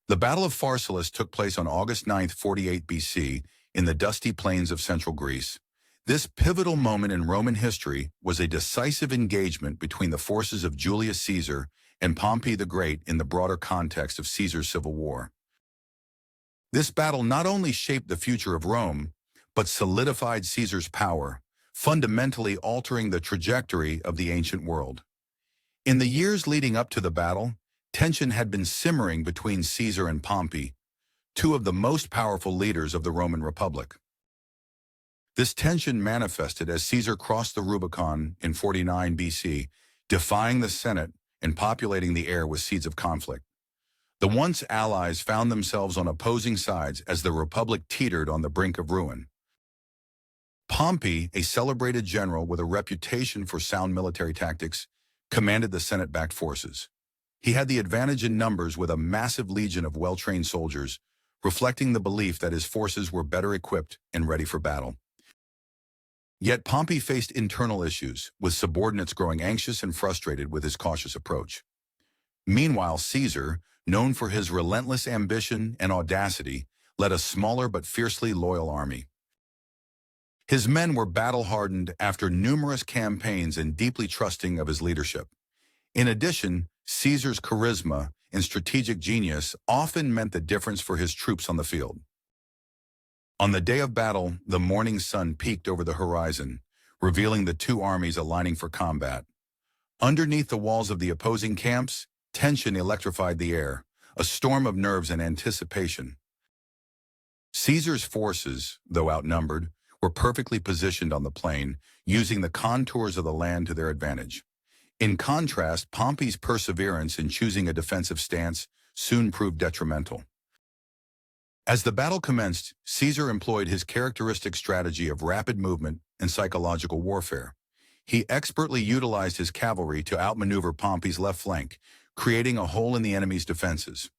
The Battle of Pharsalus took place on August 9, 48 BC, in the dusty plains of central Greece. This pivotal moment in Roman history was a decisive engagement between the forces of Julius Caesar and Pompey the Great in the broader context of Caesar's civil war. This battle not only shaped the future of Rome, but solidified Caesar's power, fundamentally altering the trajectory of the ancient world. In the years leading up to the battle, tension had been simmering between Caesar and Pompey, two of the most powerful leaders of the Roman Republic. This tension manifested as Caesar crossed the Rubicon in 49 BC, defying the Senate and populating the air with seeds of conflict. The once allies found themselves on opposing sides as the Republic teetered on the brink of ruin. Pompey, a celebrated general with a reputation for sound military tactics, commanded the Senate-backed forces. He had the advantage in numbers with a massive legion of well-trained soldiers, reflecting the belief that his forces were better equipped and ready for battle. Yet Pompey faced internal issues, with subordinates growing anxious and frustrated with his cautious approach. Meanwhile, Caesar, known for his relentless ambition and audacity, led a smaller but fiercely loyal army. His men were battle-hardened after numerous campaigns and deeply trusting of his leadership. In addition, Caesar's charisma and strategic genius often meant the difference for his troops on the field. On the day of battle, the morning sun peeked over the horizon, revealing the two armies aligning for combat. Underneath the walls of the opposing camps, tension electrified the air, a storm of nerves and anticipation. Caesar's forces, though outnumbered, were perfectly positioned on the plain, using the contours of the land to their advantage. In contrast, Pompey's perseverance in choosing a defensive stance soon proved detrimental. As the battle commenced, Caesar employed his characteristic strategy of rapid movement and psychological warfare. He expertly utilized his cavalry to outmaneuver Pompey's left flank, creating a hole in the enemy's defenses.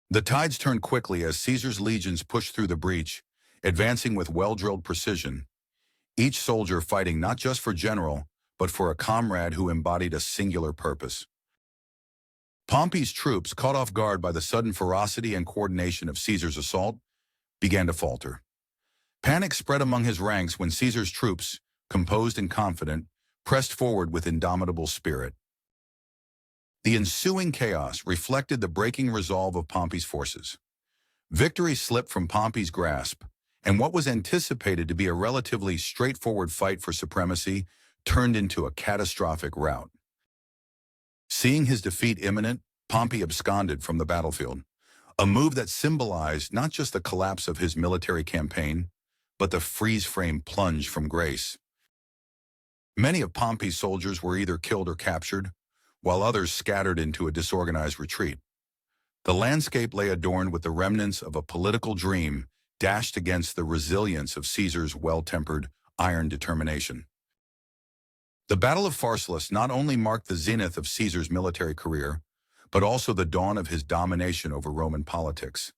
The tides turned quickly as Caesar's legions pushed through the breach, advancing with well-drilled precision, each soldier fighting not just for general, but for a comrade who embodied a singular purpose. Pompey's troops, caught off guard by the sudden ferocity and coordination of Caesar's assault, began to falter. Panic spread among his ranks when Caesar's troops, composed and confident, pressed forward with indomitable spirit. The ensuing chaos reflected the breaking resolve of Pompey's forces. Victory slipped from Pompey's grasp, and what was anticipated to be a relatively straightforward fight for supremacy turned into a catastrophic rout. Seeing his defeat imminent, Pompey absconded from the battlefield, a move that symbolized not just the collapse of his military campaign, but the freeze-frame plunge from grace. Many of Pompey's soldiers were either killed or captured, while others scattered into a disorganized retreat. The landscape lay adorned with the remnants of a political dream dashed against the resilience of Caesar's well-tempered, iron determination. The Battle of Pharsalus not only marked the zenith of Caesar's military career, but also the dawn of his domination over Roman politics.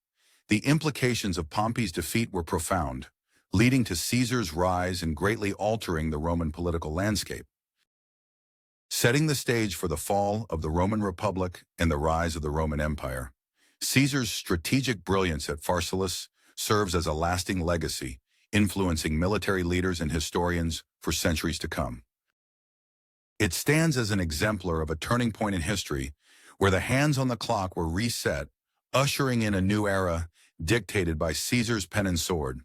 The implications of Pompey's defeat were profound, leading to Caesar's rise and greatly altering the Roman political landscape. Setting the stage for the fall of the Roman Republic and the rise of the Roman Empire, Caesar's strategic brilliance at Pharsalus serves as a lasting legacy, influencing military leaders and historians for centuries to come. It stands as an exemplar of a turning point in history where the hands on the clock were reset, ushering in a new era dictated by Caesar's pen and sword.